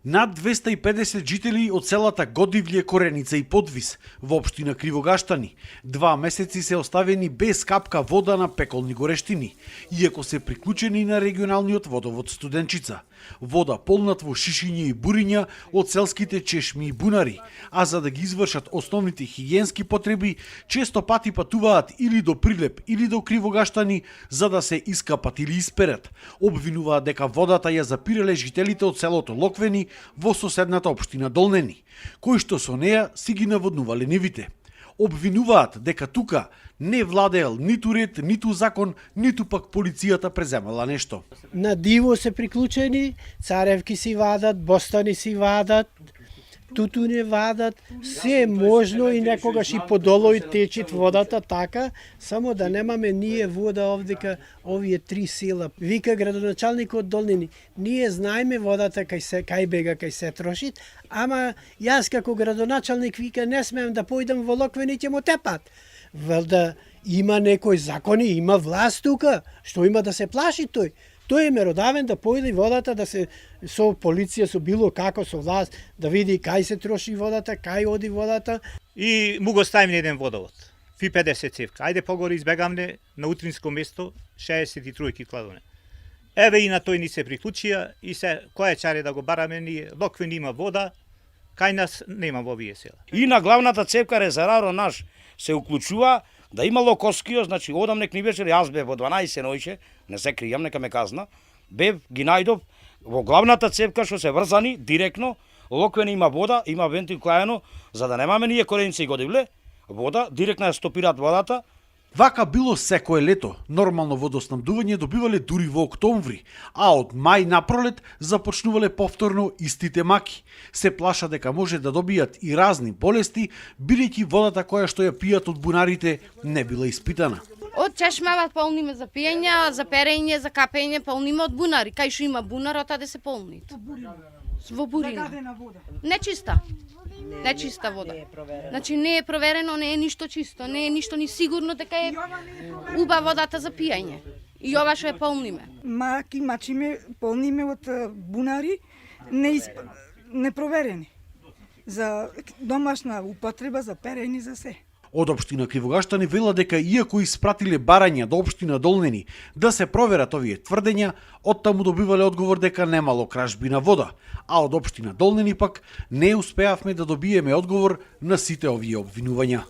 Над 250 жители од селата Годивлje, Кореница и Подвис во општина Кривогаштани 2 месеци се оставени без капка вода на пеколни горештини, иако се приклучени на регионалниот водовод Студенчица. Вода полнат во шишиња и буриња од селските чешми и бунари, а за да ги извршат основните хигиенски потреби, често пати патуваат или до Прилеп или до Кривогаштани за да се искапат или исперат. Обвинуваат дека водата ја запирале жителите од селото Локвени во соседната општина Долнени, кои што со неа си ги наводнувале нивите. Обвинуваат дека тука не владеел ниту ред, ниту закон, ниту пак полицијата преземала нешто. На диво се приклучени, царевки си вадат, бостани си вадат, тутуне вадат, се е можно и некогаш и подолој течит водата така, само да немаме ние вода овдека, овие 3 села. Вика градоначалникот Долнени, ние знаеме водата кај бега, кај се трошит, ама јас како градоначалник вика не смеам да појдам во Локвени, ќе мо тепат. Велда има некој закони, има власт тука, што има да се плаши тој? Тој е меродавен да појде водата, да се со полиција, со било како, со власт, да види кај се троши водата, кај оди водата. И му го ставим еден водовод. Фи 50 цевка. Ајде погоре избегамне на утринско место 63 кладоне. Еве и на тој ни се приклучија и се која чаре да го бараме ние. Локвен има вода, кај нас нема во овие села. И на главната цевка резерваро наш се уклучува да има локоскио, значи одам нек ни вечер, јас бев во 12 ноќе, не се кријам, нека ме казна, бев ги најдов во главната цевка што се врзани директно, Локвен има вода, има вентил клајано, за да немаме ние Кореница и Годивле, вода, директно ја стопираат водата. Вака било секое лето. Нормално водоснабдување добивале дури во октомври, а од мај напролет започнувале повторно истите маки. Се плаша дека може да добијат и разни болести, бидејќи водата која што ја пијат од бунарите не била испитана. Од чешмава полниме за пиење, за перење, за капење полниме од бунари. Кај што има бунар, отаде се полни. Во бурина. Нечиста. Нечиста вода. Значи не е проверено, не е ништо чисто, не е ништо ни сигурно дека е уба водата за пиење. И ова што е полниме. Маки мачиме полниме од бунари непроверени. За домашна употреба, за перење, за се. Од општина Кривогаштани вела дека иако испратиле барања до општина Долнени да се проверат овие тврдења, оттаму добивале одговор дека немало кражби на вода, а од општина Долнени пак не успеавме да добиеме одговор на сите овие обвинувања.